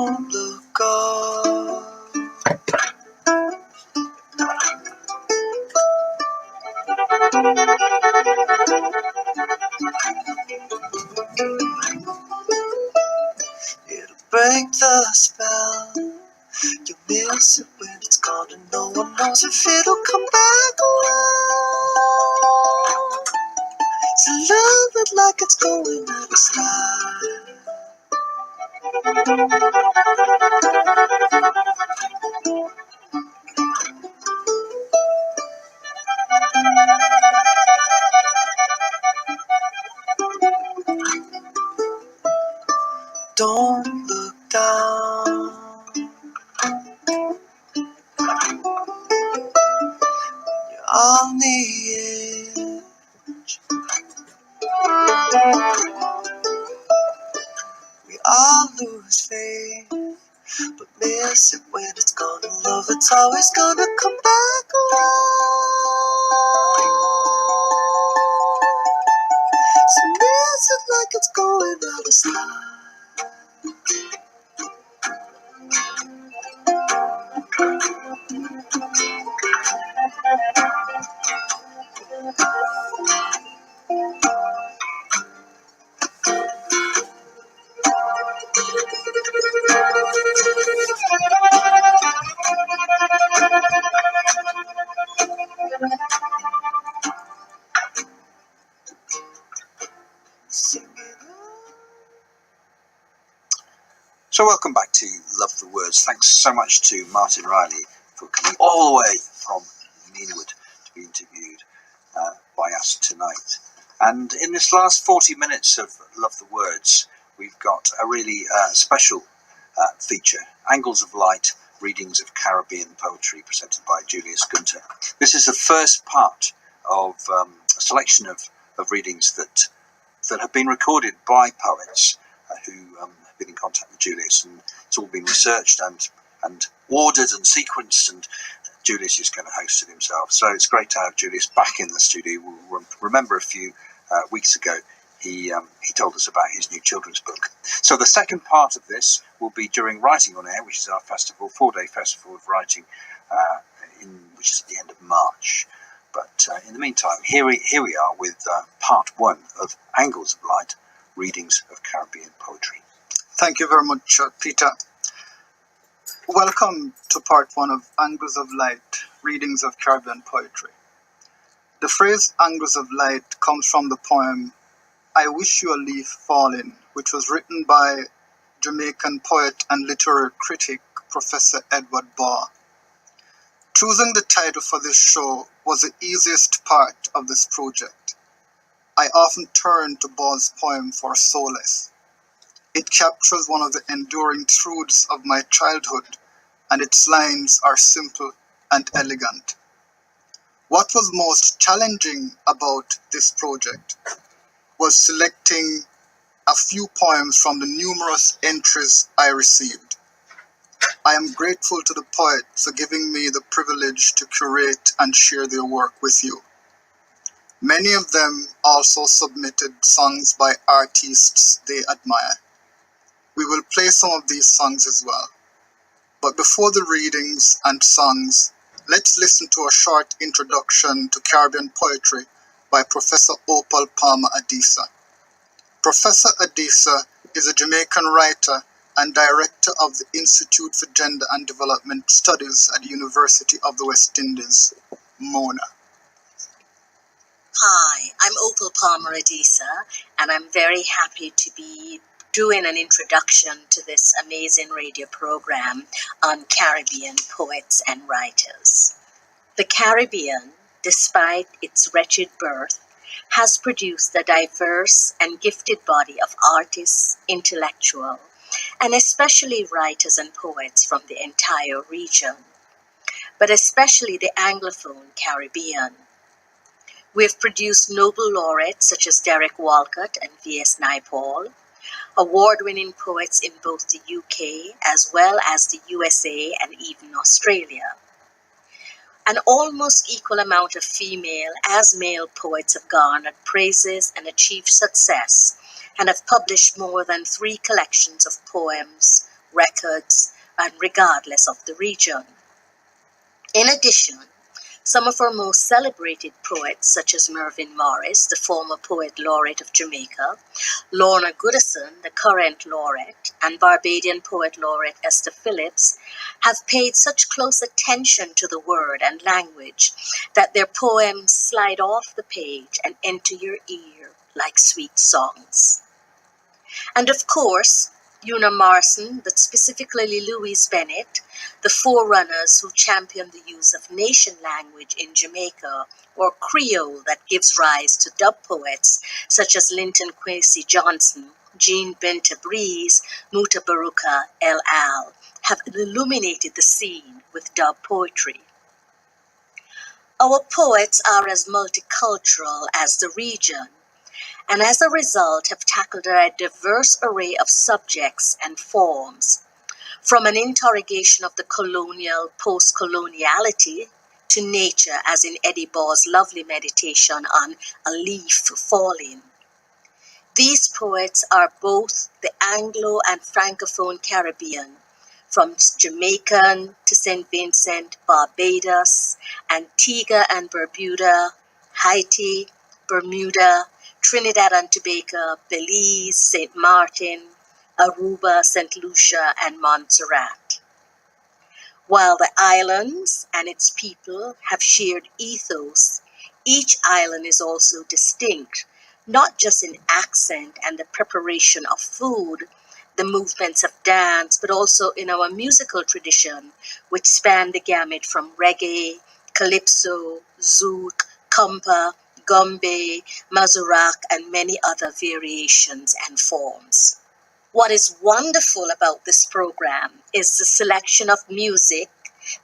Don't look up. It'll break the spell. You miss it when it's gone, and no one knows if it'll come back around. So love it like it's going out of style. Don't look down. You're on the edge. We all lose faith, but miss it when it's gone. And love, it's always gonna come back around. So miss it like it's going out of style. So welcome back to Love the Words. Thanks so much to Martin Riley for coming all the way from Meanwood to be interviewed by us tonight. And in this last 40 minutes of Love the Words, we've got a really special feature, Angles of Light, Readings of Caribbean Poetry, presented by Juleus Ghunta. This is the first part of a selection of readings that have been recorded by poets who been in contact with Juleus, and it's all been researched and ordered and sequenced, and Juleus is going to host it himself. So it's great to have Juleus back in the studio. We'll remember a few weeks ago he told us about his new children's book. So the second part of this will be during Writing on Air, which is our festival, 4-day festival of writing, which is at the end of March. But in the meantime, here we are with part one of Angles of Light, Readings of Caribbean Poetry. Thank you very much, Peter. Welcome to part one of Angles of Light, Readings of Caribbean Poetry. The phrase Angles of Light comes from the poem I Wish You a Leaf Falling, which was written by Jamaican poet and literary critic Professor Edward Baugh. Choosing the title for this show was the easiest part of this project. I often turn to Baugh's poem for solace. It captures one of the enduring truths of my childhood, and its lines are simple and elegant. What was most challenging about this project was selecting a few poems from the numerous entries I received. I am grateful to the poets for giving me the privilege to curate and share their work with you. Many of them also submitted songs by artists they admire. We will play some of these songs as well. But before the readings and songs, let's listen to a short introduction to Caribbean poetry by Professor Opal Palmer Adisa. Professor Adisa is a Jamaican writer and director of the Institute for Gender and Development Studies at the University of the West Indies, Mona. Hi, I'm Opal Palmer Adisa, and I'm very happy to be doing an introduction to this amazing radio program on Caribbean poets and writers. The Caribbean, despite its wretched birth, has produced a diverse and gifted body of artists, intellectuals, and especially writers and poets from the entire region, but especially the Anglophone Caribbean. We have produced Nobel laureates such as Derek Walcott and V.S. Naipaul, award-winning poets in both the UK as well as the USA and even Australia. An almost equal amount of female as male poets have garnered praises and achieved success and have published more than 3 collections of poems, records, and regardless of the region. In addition, some of our most celebrated poets, such as Mervyn Morris, the former poet laureate of Jamaica, Lorna Goodison, the current laureate, and Barbadian poet laureate Esther Phillips, have paid such close attention to the word and language that their poems slide off the page and enter your ear like sweet songs. And of course, Una Marson, but specifically Louise Bennett, the forerunners who championed the use of nation language in Jamaica, or Creole that gives rise to dub poets such as Linton Kwesi Johnson, Jean Benta Breeze, Muta Baruka El Al, have illuminated the scene with dub poetry. Our poets are as multicultural as the region, and as a result have tackled a diverse array of subjects and forms, from an interrogation of the colonial post-coloniality to nature, as in Eddie Baugh's lovely meditation on a leaf falling. These poets are both the Anglo and Francophone Caribbean, from Jamaican to St. Vincent, Barbados, Antigua and Barbuda, Haiti, Bermuda, Trinidad and Tobago, Belize, St. Martin, Aruba, St. Lucia, and Montserrat. While the islands and its people have shared ethos, each island is also distinct, not just in accent and the preparation of food, the movements of dance, but also in our musical tradition, which span the gamut from reggae, calypso, zouk, compa, gombe, mazurak, and many other variations and forms. What is wonderful about this program is the selection of music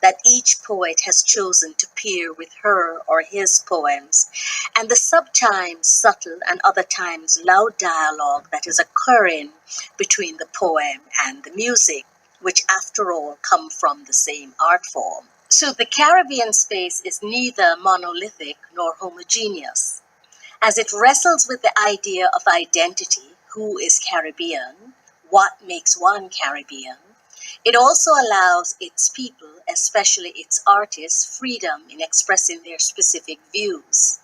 that each poet has chosen to pair with her or his poems, and the sometimes subtle and other times loud dialogue that is occurring between the poem and the music, which after all come from the same art form. So the Caribbean space is neither monolithic nor homogeneous. As it wrestles with the idea of identity, who is Caribbean, what makes one Caribbean, it also allows its people, especially its artists, freedom in expressing their specific views.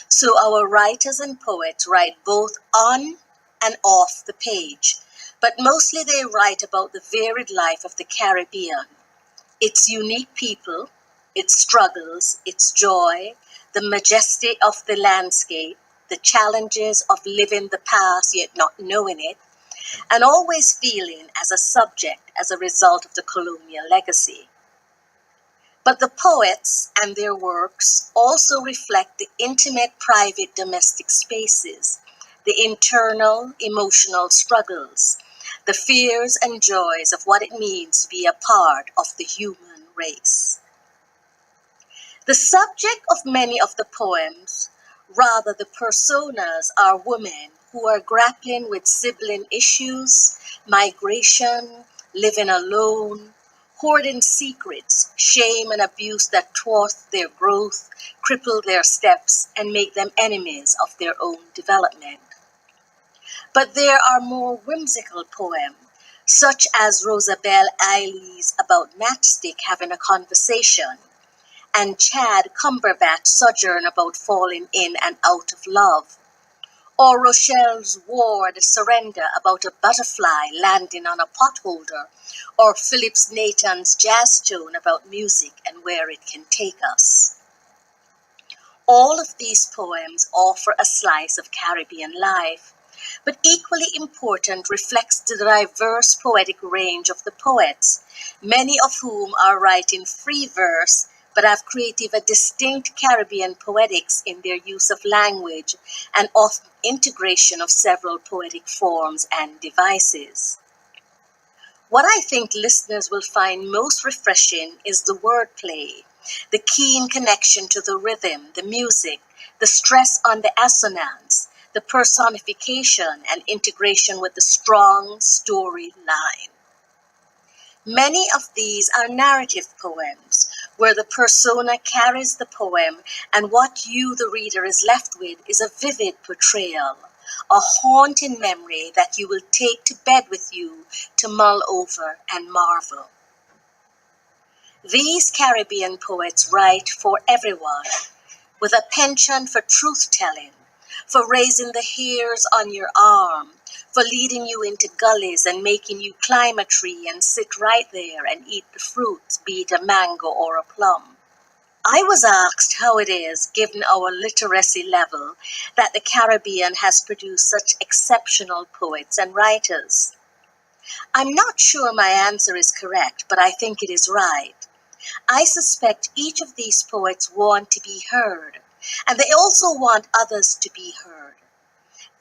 So our writers and poets write both on and off the page, but mostly they write about the varied life of the Caribbean, its unique people, its struggles, its joy, the majesty of the landscape, the challenges of living the past yet not knowing it, and always feeling as a subject as a result of the colonial legacy. But the poets and their works also reflect the intimate, private, domestic spaces, the internal, emotional struggles, the fears and joys of what it means to be a part of the human race. The subject of many of the poems, rather the personas, are women who are grappling with sibling issues, migration, living alone, hoarding secrets, shame and abuse that thwart their growth, cripple their steps, and make them enemies of their own development. But there are more whimsical poems, such as Rosabelle Eiley's About Matchstick Having a Conversation, and Chad Cumberbatch's Sojourn About Falling In and Out of Love, or Rochelle's Ward Surrender about a butterfly landing on a potholder, or Phillips Nathan's Jazz Tune about music and where it can take us. All of these poems offer a slice of Caribbean life, but equally important reflects the diverse poetic range of the poets, many of whom are writing free verse but have created a distinct Caribbean poetics in their use of language and of integration of several poetic forms and devices. What I think listeners will find most refreshing is the wordplay, the keen connection to the rhythm, the music, the stress on the assonance, the personification and integration with the strong storyline. Many of these are narrative poems, where the persona carries the poem and what you, the reader, is left with is a vivid portrayal, a haunting memory that you will take to bed with you to mull over and marvel. These Caribbean poets write for everyone, with a penchant for truth-telling, for raising the hairs on your arm, for leading you into gullies and making you climb a tree and sit right there and eat the fruits, be it a mango or a plum. I was asked how it is, given our literacy level, that the Caribbean has produced such exceptional poets and writers. I'm not sure my answer is correct, but I think it is right. I suspect each of these poets want to be heard, and they also want others to be heard.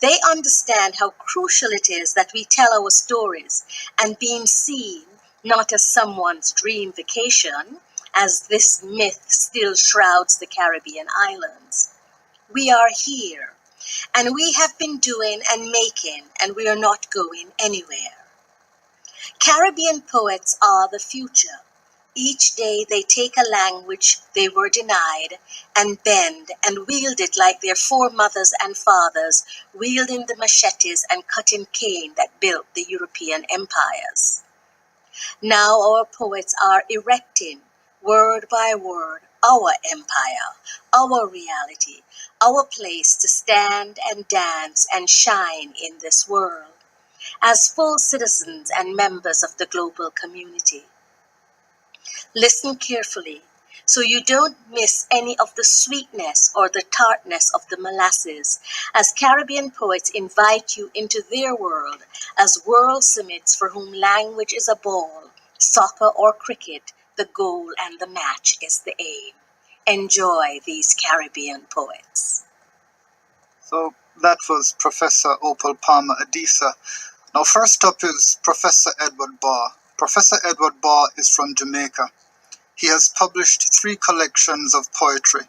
They understand how crucial it is that we tell our stories and being seen not as someone's dream vacation, as this myth still shrouds the Caribbean islands. We are here, and we have been doing and making, and we are not going anywhere. Caribbean poets are the future. Each day they take a language they were denied and bend and wield it like their foremothers and fathers, wielding the machetes and cutting cane that built the European empires. Now our poets are erecting, word by word, our empire, our reality, our place to stand and dance and shine in this world, as full citizens and members of the global community. Listen carefully so you don't miss any of the sweetness or the tartness of the molasses, as Caribbean poets invite you into their world as world summits for whom language is a ball, soccer or cricket, the goal and the match is the aim. Enjoy these Caribbean poets. So that was Professor Opal Palmer Adisa. Now first up is Professor Edward Baugh. Professor Edward Baugh is from Jamaica. He has published 3 collections of poetry.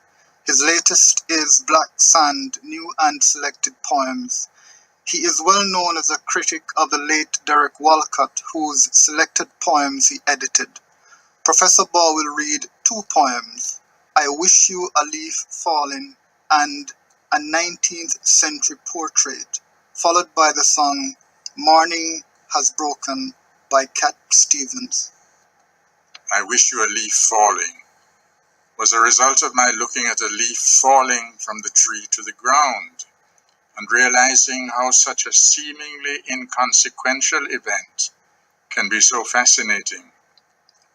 His latest is Black Sand, New and Selected Poems. He is well known as a critic of the late Derek Walcott, whose selected poems he edited. Professor Baugh will read 2 poems, I Wish You a Leaf Falling and a 19th Century Portrait, followed by the song Morning Has Broken by Cat Stevens. I Wish You a Leaf Falling was a result of my looking at a leaf falling from the tree to the ground and realizing how such a seemingly inconsequential event can be so fascinating,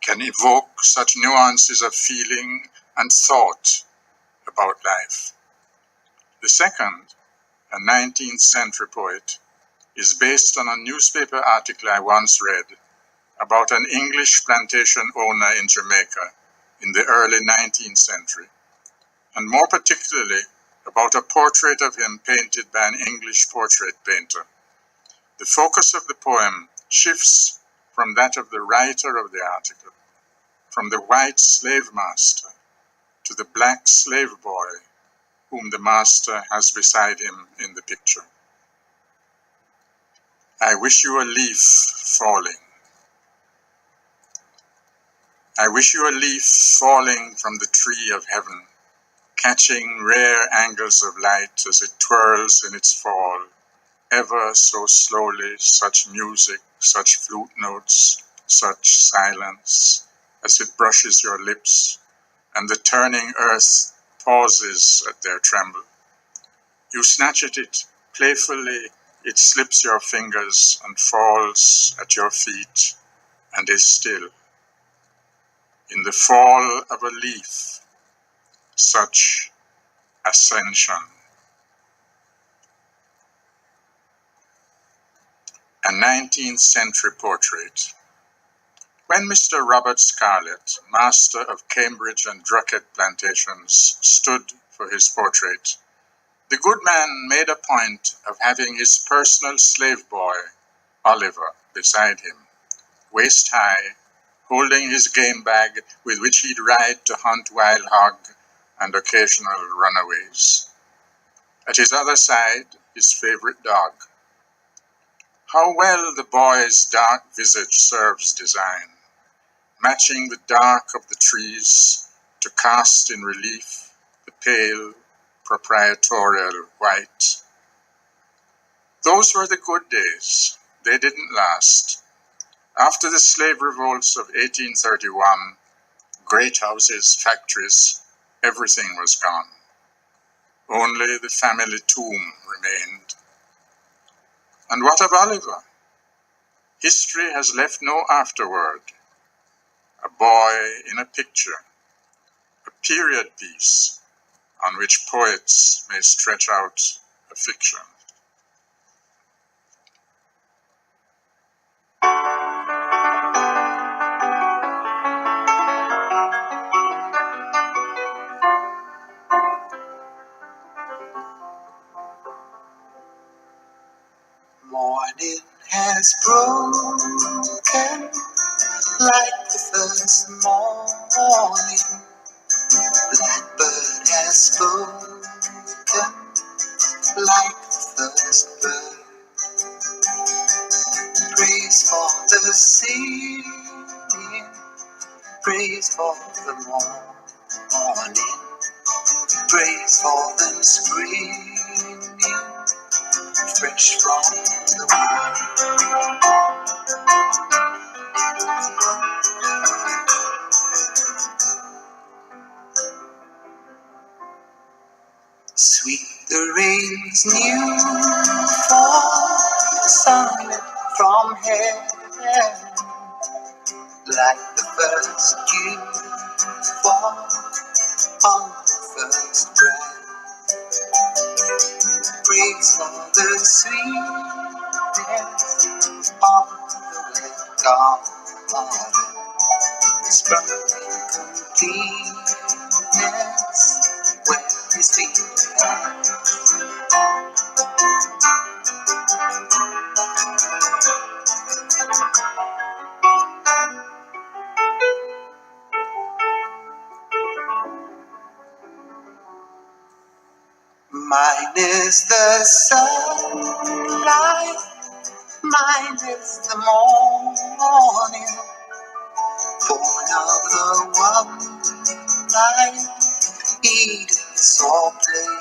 can evoke such nuances of feeling and thought about life. The second, a 19th century poet, is based on a newspaper article I once read about an English plantation owner in Jamaica in the early 19th century, and more particularly about a portrait of him painted by an English portrait painter. The focus of the poem shifts from that of the writer of the article, from the white slave master to the black slave boy whom the master has beside him in the picture. I wish you a leaf falling. I wish you a leaf falling from the tree of heaven, catching rare angles of light as it twirls in its fall, ever so slowly, such music, such flute notes, such silence, as it brushes your lips, and the turning earth pauses at their tremble. You snatch at it playfully, it slips your fingers and falls at your feet and is still. In the fall of a leaf, such ascension. A 19th century portrait. When Mr. Robert Scarlett, master of Cambridge and Druckett plantations, stood for his portrait, the good man made a point of having his personal slave boy, Oliver, beside him, waist high, holding his game bag with which he'd ride to hunt wild hog and occasional runaways. At his other side, his favorite dog. How well the boy's dark visage serves design, matching the dark of the trees to cast in relief the pale, proprietorial white. Those were the good days. They didn't last. After the slave revolts of 1831, great houses, factories, everything was gone. Only the family tomb remained. And what of Oliver? History has left no afterword. A boy in a picture, a period piece on which poets may stretch out a fiction. Morning has broken like the first morning. Blackbird has spoken like the first bird. Praise for the singing, praise for the morning, praise for them springing fresh from the womb. Sweet the rain's new fall, sunlit from heaven, like the first dew fall on the first breath. Praise for the sweetness of the wet garden, sprung in completeness where his feet are. Mine is the sunlight, mine is the morning, born of the one light, Eden saw play.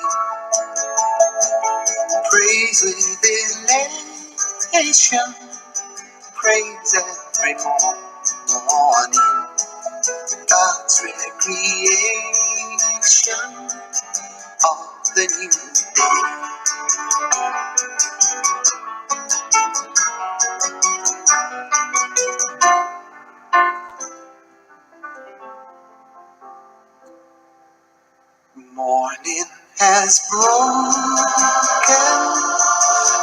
Praise with elation, praise every morning, God's recreation of the new day. Morning has broken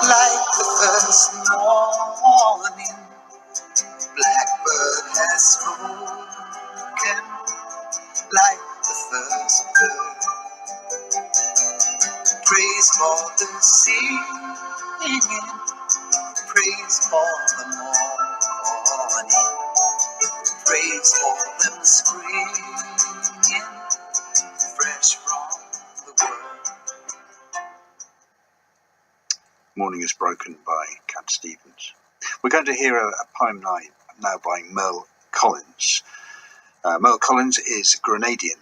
like the first morning. Blackbird has spoken like the first bird. Praise for the singing, praise for the morning, praise for them springing fresh from the world. Morning is Broken by Cat Stevens. We're going to hear a poem now by Merle Collins. Merle Collins is Grenadian.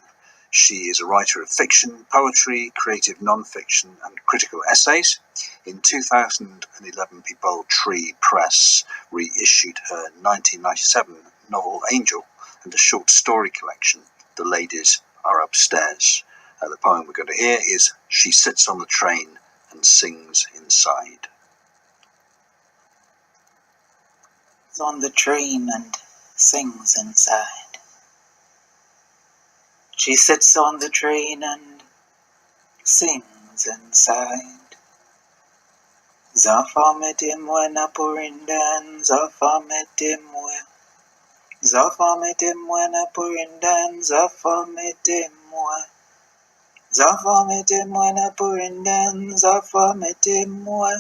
She is a writer of fiction, poetry, creative non-fiction and critical essays. In 2011, People Tree Press reissued her 1997 novel Angel and a short story collection, The Ladies Are Upstairs. The poem we're going to hear is She Sits on the Train and Sings Inside. On the train and sings inside. She sits on the train and sings inside. Zafametim wena purindan, zafametim we. Zafametim wena purindan, zafametim we. Zafametim wena purindan, zafametim we.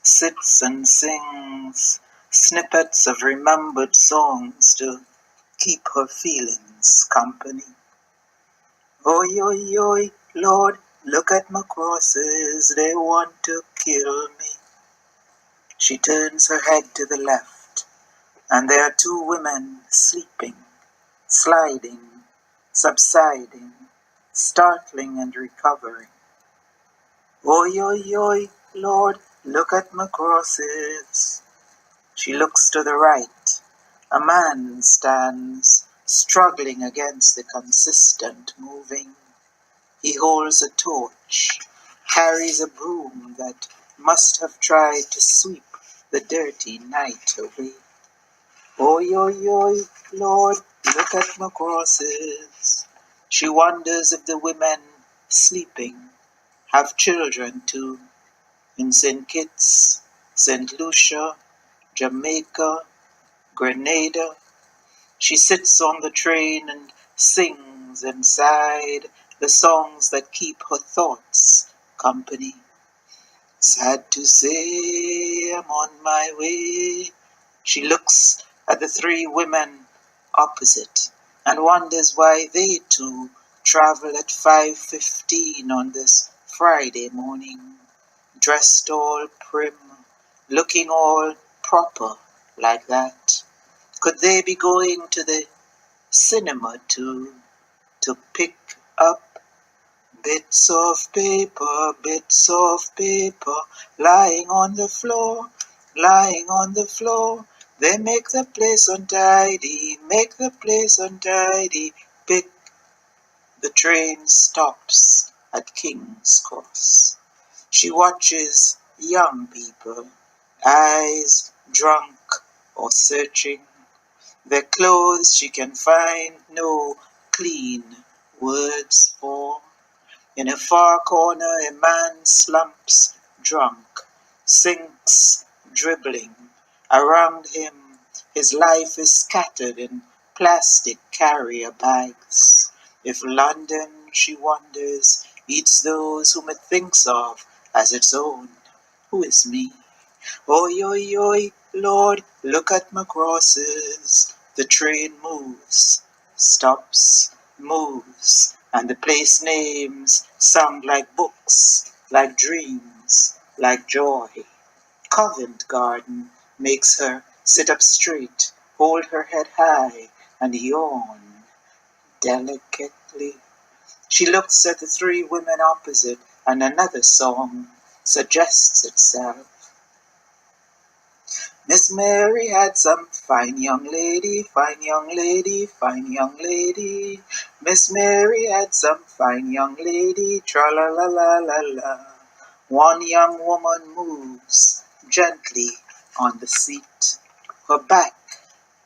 Sits and sings snippets of remembered songs to keep her feelings company. Oi, oi, oi, Lord, look at my crosses, they want to kill me. She turns her head to the left, and there are two women sleeping, sliding, subsiding, startling and recovering. Oi, oi, oi, Lord, Look at my crosses. She looks to the right. A man stands, struggling against the consistent moving. He holds a torch, carries a broom that must have tried to sweep the dirty night away. Oi, oi, oi, Lord, look at my crosses. She wonders if the women sleeping have children too. In St. Kitts, St. Lucia, Jamaica, Grenada, she sits on the train and sings inside the songs that keep her thoughts company. Sad to say, I'm on my way. She looks at the three women opposite and wonders why they too travel at 5:15 on this Friday morning, dressed all prim, looking all proper like that. Could they be going to the cinema to pick up bits of paper, lying on the floor, lying on the floor. They make the place untidy, make the place untidy. Pick the train stops at King's Cross. She watches young people, eyes drunk or searching. Their clothes she can find no clean words for. In a far corner a man slumps drunk, sinks dribbling. Around him his life is scattered in plastic carrier bags. If London, she wonders, eats those whom it thinks of as its own, who is me? Oi, oi, oi, Lord, look at my crosses. The train moves, stops, moves, and the place names sound like books, like dreams, like joy. Covent Garden makes her sit up straight, hold her head high, and yawn delicately. She looks at the three women opposite, and another song suggests itself. Miss Mary had some fine young lady, fine young lady, fine young lady. Miss Mary had some fine young lady, tra-la-la-la-la-la. One young woman moves gently on the seat. Her back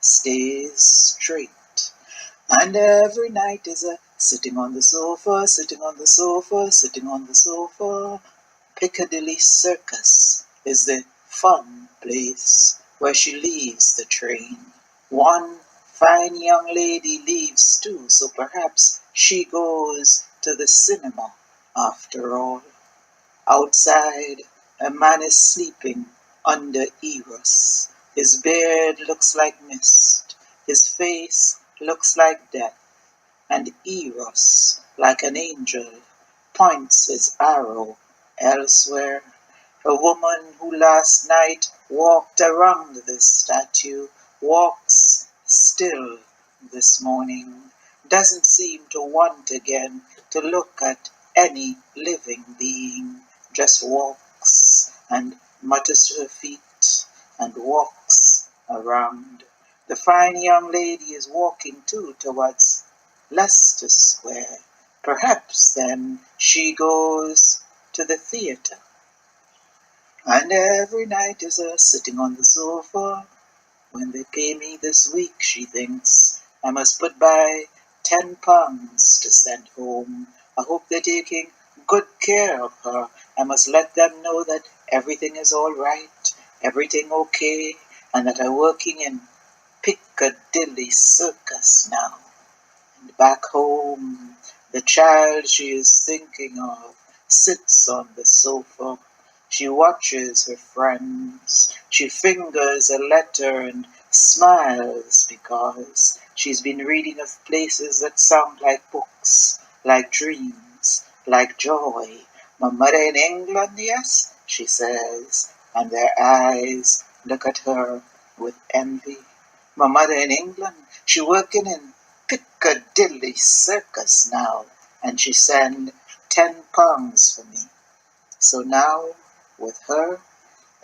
stays straight. And every night is a sitting on the sofa, sitting on the sofa, sitting on the sofa. Piccadilly Circus is the fun place where she leaves the train. One fine young lady leaves too, so perhaps she goes to the cinema after all. Outside, a man is sleeping under Eros. His beard looks like mist. His face looks like death. And Eros, like an angel, points his arrow elsewhere. A woman who last night walked around this statue walks still this morning, doesn't seem to want again to look at any living being, just walks and mutters to her feet and walks around. The fine young lady is walking too towards Leicester Square. Perhaps then she goes to the theatre. And every night is her sitting on the sofa. When they pay me this week, she thinks, I must put by £10 to send home. I hope they're taking good care of her. I must let them know that everything is all right, everything okay, and that I'm working in Piccadilly Circus now. And back home, the child she is thinking of sits on the sofa. She watches her friends. She fingers a letter and smiles because she's been reading of places that sound like books, like dreams, like joy. My mother in England, yes, she says, and their eyes look at her with envy. My mother in England, she working in Piccadilly Circus now, and she send £10 for me. So now, with her,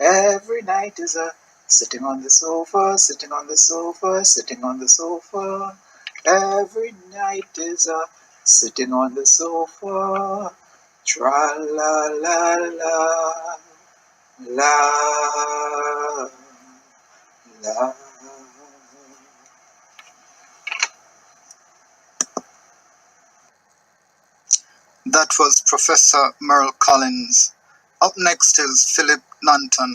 Every night is a sitting on the sofa, sitting on the sofa, sitting on the sofa. Every night is a sitting on the sofa. Tra la la la la la. That was Professor Merle Collins. Up next is Philip Nanton.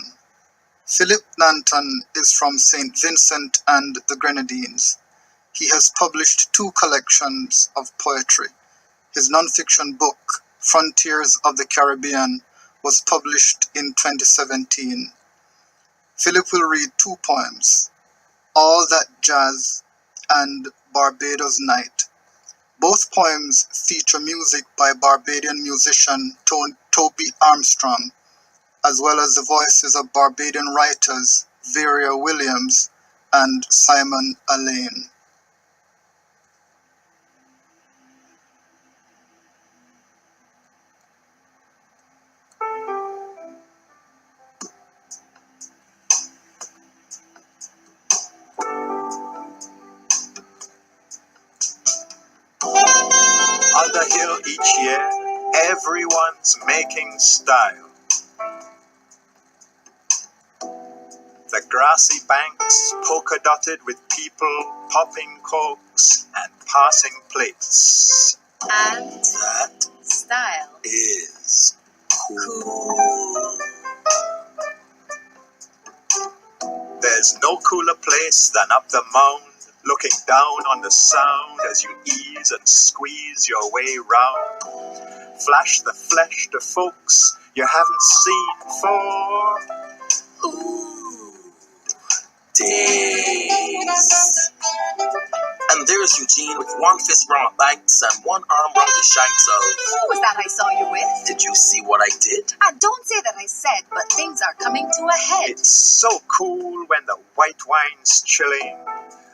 Philip Nanton is from St. Vincent and the Grenadines. He has published 2 collections of poetry. His nonfiction book, Frontiers of the Caribbean, was published in 2017. Philip will read 2 poems, All That Jazz and Barbados Night. Both poems feature music by Barbadian musician Toby Armstrong, as well as the voices of Barbadian writers Vera Williams and Simon Alleyne. On the hill each year, everyone's making style. The grassy banks polka-dotted with people popping corks and passing plates. And That style. is Cool. There's no cooler place than up the mound, looking down on the sound as you ease and squeeze your way round. Flash the flesh to folks you haven't seen for Ooh. days. And there's Eugene with one fist round my banks and one arm round the shanks of... Who was that I saw you with? Did you see what I did? Don't say that I said, but things are coming to a head. It's so cool when the white wine's chilling,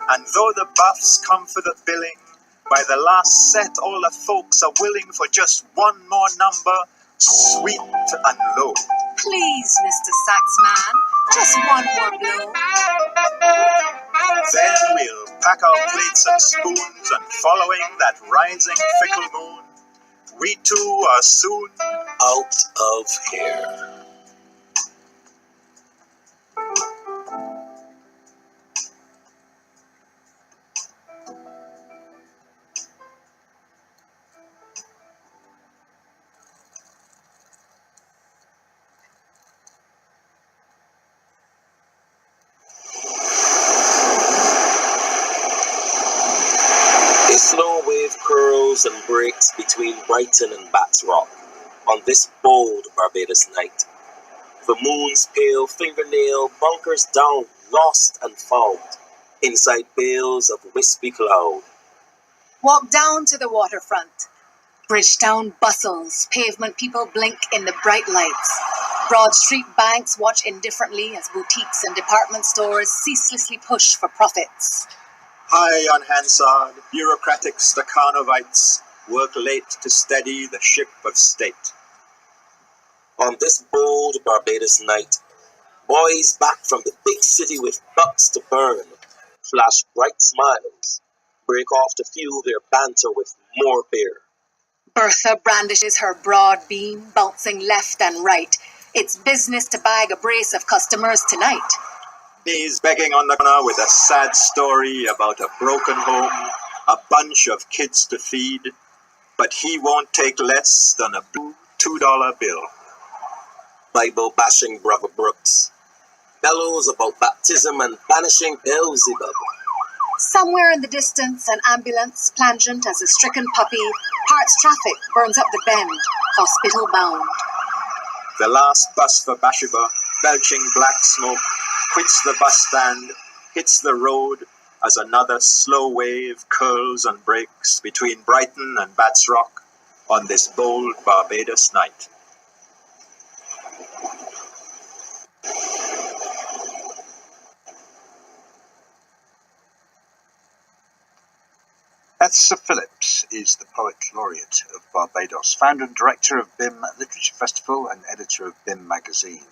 and though the buffs come for the billing, by the last set all the folks are willing for just one more number, sweet and low. Please, Mr. Saxman, just one more blow. Then we'll pack our plates and spoons, and following that rising fickle moon, we too are soon Out of here. A slow wave curls and breaks between Brighton and Bass Rock on this bold Barbados night. The moon's pale fingernail bunkers down, lost and found, inside bales of wispy cloud. Walk down to the waterfront. Bridgetown bustles, pavement people blink in the bright lights. Broad street banks watch indifferently as boutiques and department stores ceaselessly push for profits. high on Hansard, bureaucratic Stakhanovites work late to steady the ship of state. On this bold Barbados night, boys back from the big city with bucks to burn flash bright smiles, break off to fuel their banter with more beer. Bertha brandishes her broad beam, bouncing left and right. It's business to bag a brace of customers tonight. He's begging on the corner with a sad story about a broken home, a bunch of kids to feed, but he won't take less than a blue $2 bill. Bible-bashing Brother Brooks bellows about baptism and banishing Beelzebub. Somewhere in the distance, an ambulance, plangent as a stricken puppy, parts traffic, burns up the bend, hospital bound. The last bus for Bathsheba, belching black smoke, quits the bus stand, hits the road as another slow wave curls and breaks between Brighton and Bass Rock on this bold Barbados night. Esther Phillips is the Poet Laureate of Barbados, founder and director of BIM Literature Festival and editor of BIM magazine.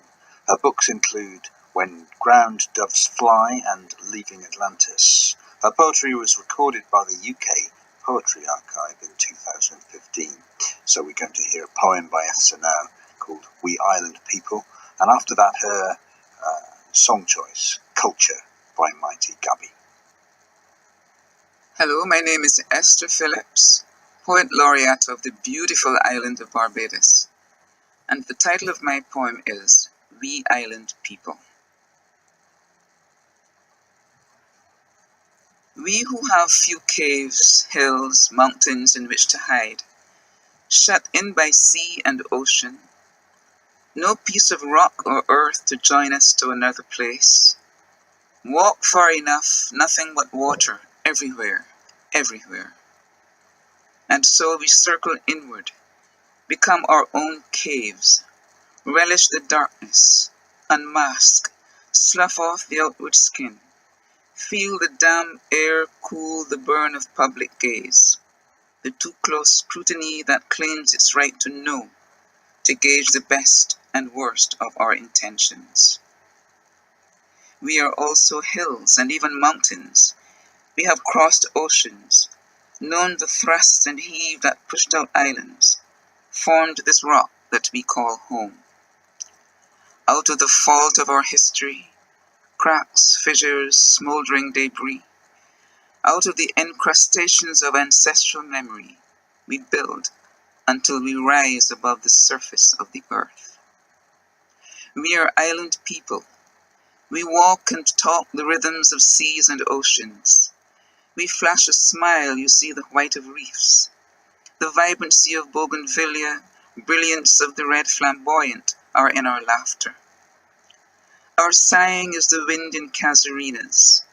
Her books include When Ground Doves Fly and Leaving Atlantis. Her poetry was recorded by the UK Poetry Archive in 2015. So we're going to hear a poem by Esther now called We Island People, and after that her song choice, Culture, by Mighty Gabby. Hello, my name is Esther Phillips, Poet Laureate of the beautiful island of Barbados, and the title of my poem is We Island People. We who have few caves, hills, mountains in which to hide, shut in by sea and ocean, no piece of rock or earth to join us to another place, walk far enough, nothing but water, everywhere, everywhere. And so we circle inward, become our own caves, relish the darkness, unmask, slough off the outward skin, feel the damp air cool the burn of public gaze, the too close scrutiny that claims its right to know, to gauge the best and worst of our intentions. We are also hills and even mountains. We have crossed oceans, known the thrust and heave that pushed out islands, formed this rock that we call home. Out of the fault of our history, cracks, fissures, smoldering debris, out of the encrustations of ancestral memory, we build until we rise above the surface of the earth. We are island people. We walk and talk the rhythms of seas and oceans. We flash a smile, you see the white of reefs, the vibrancy of bougainvillea, brilliance of the red flamboyant are in our laughter. Our sighing is the wind in casuarinas.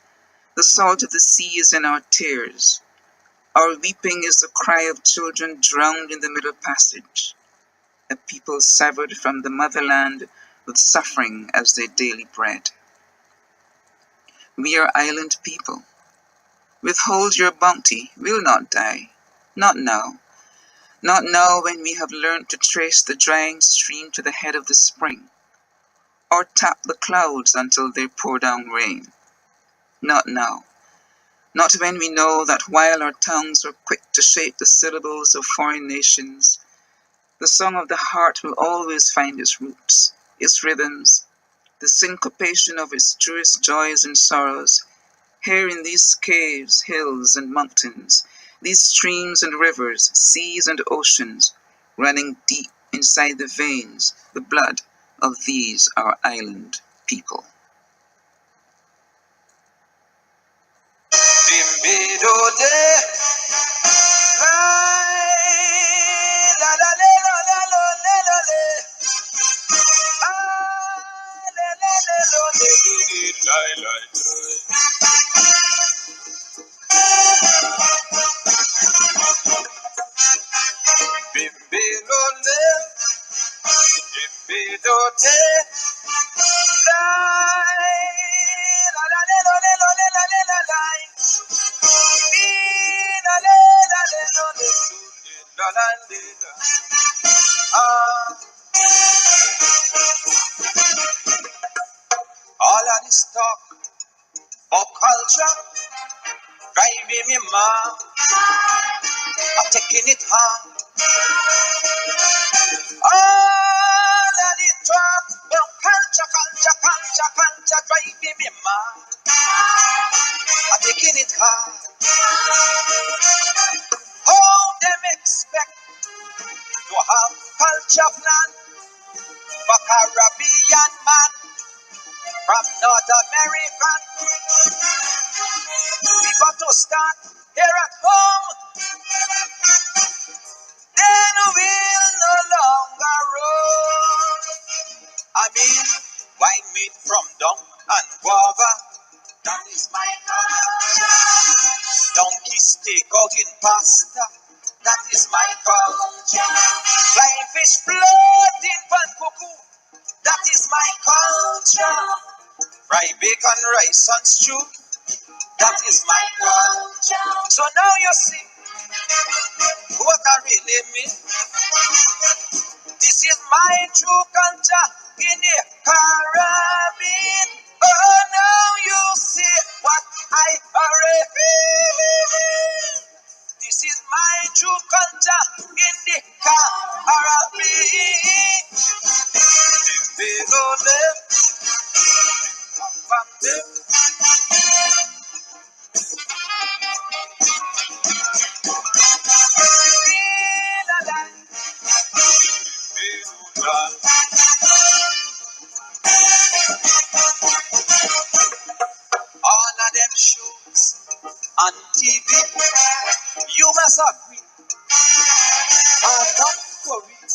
The salt of the sea is in our tears. Our weeping is the cry of children drowned in the middle passage. A people severed from the motherland with suffering as their daily bread. We are island people. Withhold your bounty, we'll not die. Not now. Not now when we have learned to trace the drying stream to the head of the spring, or tap the clouds until they pour down rain. Not now. Not when we know that while our tongues are quick to shape the syllables of foreign nations, the song of the heart will always find its roots, its rhythms, the syncopation of its truest joys and sorrows, here in these caves, hills, and mountains, these streams and rivers, seas and oceans, running deep inside the veins, the blood of these our island people. All of this talk about culture, driving me mad. I'm taking it hard. All of this talk about culture, driving me mad. I'm taking it hard. How them expect to have culture plan for Caribbean man from North American? We got to start here at home. Then we'll no longer roam. I mean, wine meat from dung and guava. That is my culture. Donkey steak out in pasta. That is my culture. Flying fish floating pan cuckoo. That is my culture. Fried bacon, rice and stew. That is my culture. So now you see what I really mean. This is my true culture in the Caribbean. You must agree, I'm not worried.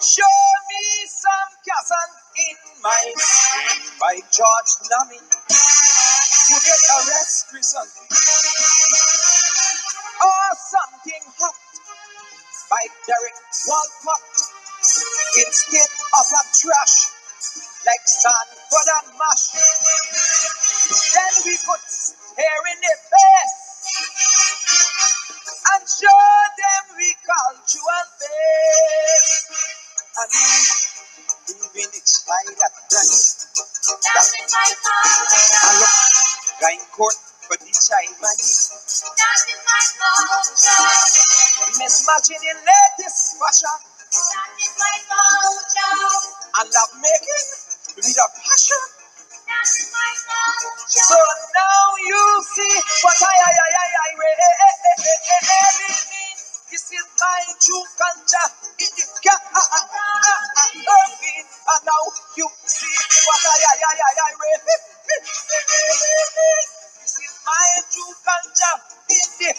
Show me some castle in my by George Lummy to get a rest recently, or something hot by Derek Walcott instead of a trash like Sanford and Mash. Then we could stare in the face and show them we cultural base. And even it's by that granny, that and look, grind court for the child money. Miss Matching the latest fashion and love making with a passion. So now you see what I really mean. This is my true culture. It is and now you see what I really this is my true culture. It is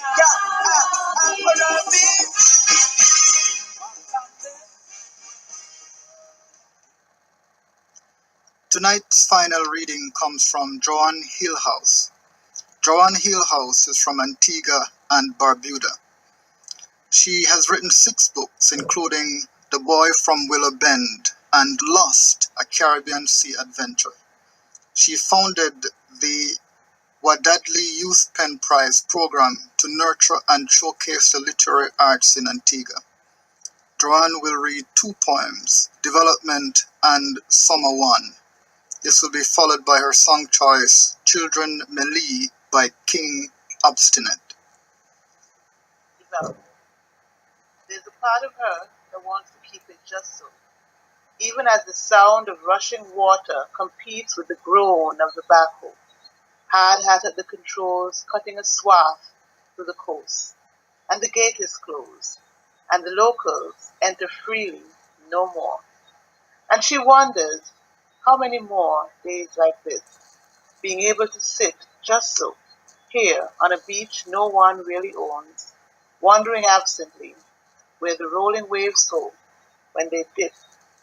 Tonight's final reading comes from Joanne Hillhouse. Joanne Hillhouse is from Antigua and Barbuda. She has written 6 books, including The Boy from Willow Bend and Lost, a Caribbean Sea Adventure. She founded the Wadadli Youth Pen Prize program to nurture and showcase the literary arts in Antigua. Joanne will read 2 poems, Development and Summer One. This will be followed by her song choice, Children Melee by King Obstinate. Development. There's a part of her that wants to keep it just so, even as the sound of rushing water competes with the groan of the backhoe. Hard hat at the controls, cutting a swath through the coast, and the gate is closed, and the locals enter freely no more. And she wonders how many more days like this, being able to sit just so, here on a beach no one really owns, wandering absently where the rolling waves go when they dip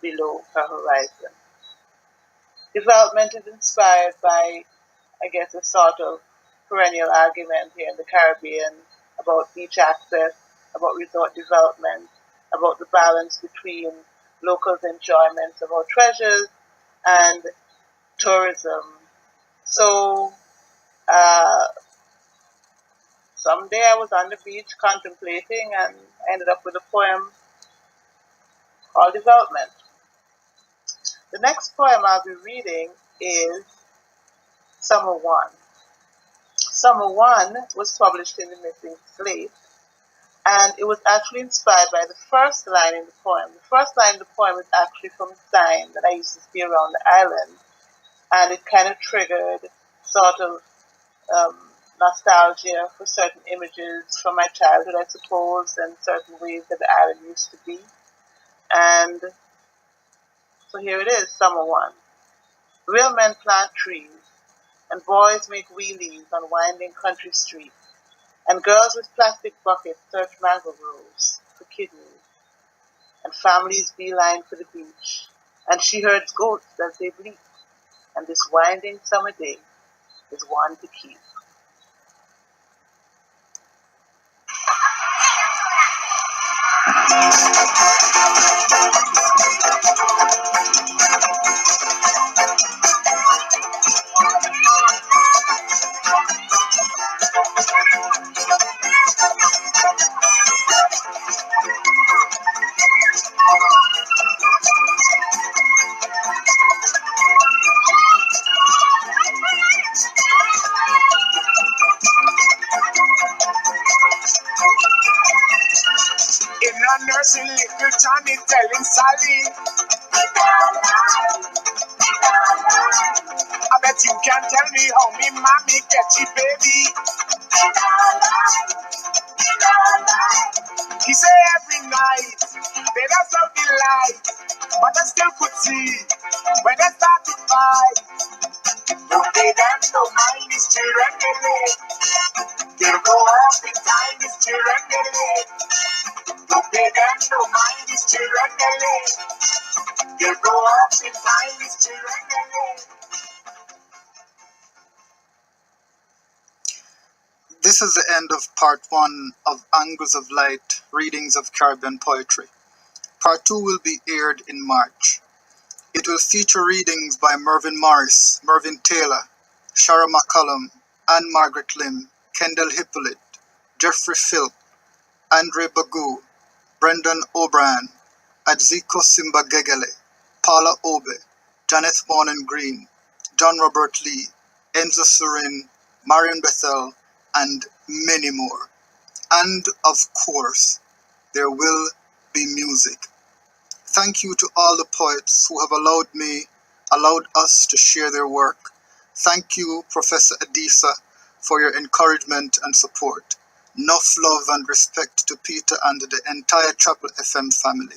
below her horizon. Development is inspired by, I guess, a sort of perennial argument here in the Caribbean about beach access, about resort development, about the balance between locals' enjoyment of our treasures and tourism. So, someday I was on the beach contemplating and I ended up with a poem called Development. The next poem I'll be reading is Summer One. Summer One was published in The Missing Slate, and it was actually inspired by the first line in the poem. The first line in the poem is actually from a sign that I used to see around the island, and it kind of triggered sort of nostalgia for certain images from my childhood, I suppose, and certain ways that the island used to be. And so here it is, Summer One. Real men plant trees, and boys make wheelies on winding country streets, and girls with plastic buckets search mango groves for kidneys, and families beeline for the beach, and she herds goats as they bleat, and this winding summer day is one to keep. In a nursing, little Johnny telling Sally, I bet you can tell me how me mommy get you, baby. He say every night, they don't love the light, but I still could see when they start to fight. No, they don't know mind these children, This is the end of part 1 of Angles of Light, Readings of Caribbean Poetry. Part 2 will be aired in March. It will feature readings by Mervyn Morris, Mervyn Taylor, Shara McCollum, Anne Margaret Lim, Kendall Hippolyte, Jeffrey Philp, Andre Bagoo, Brendan O'Brien, Adziko Simba Gegele, Paula Obe, Janet Mornan Green, John Robert Lee, Enzo Surin, Marion Bethel, and many more. And of course, there will be music. Thank you to all the poets who have allowed us to share their work. Thank you, Professor Adisa, for your encouragement and support. Enough love and respect to Peter and the entire Chapel FM family.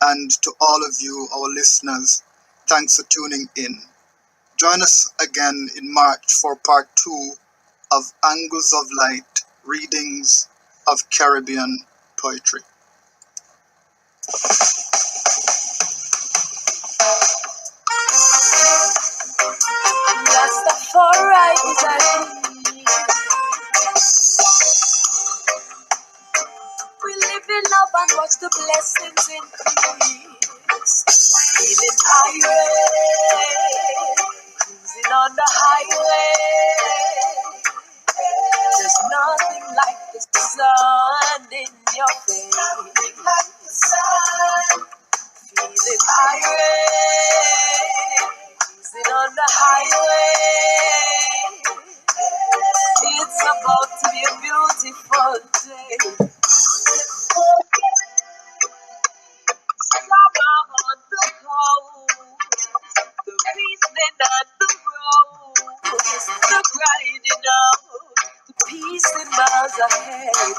And to all of you, our listeners, thanks for tuning in. Join us again in March for part 2 of Angles of Light, Readings of Caribbean Poetry. Rastafari is our king. We live in love and watch the blessings increase. Feeling irate, cruising on the highway. There's nothing like the sun in your face. Nothing like the sun. Feeling irate, cruising on the highway. It's about to be a beautiful day. Summer on the coast, the reasoning on the road, the grinding out, the peace in miles ahead.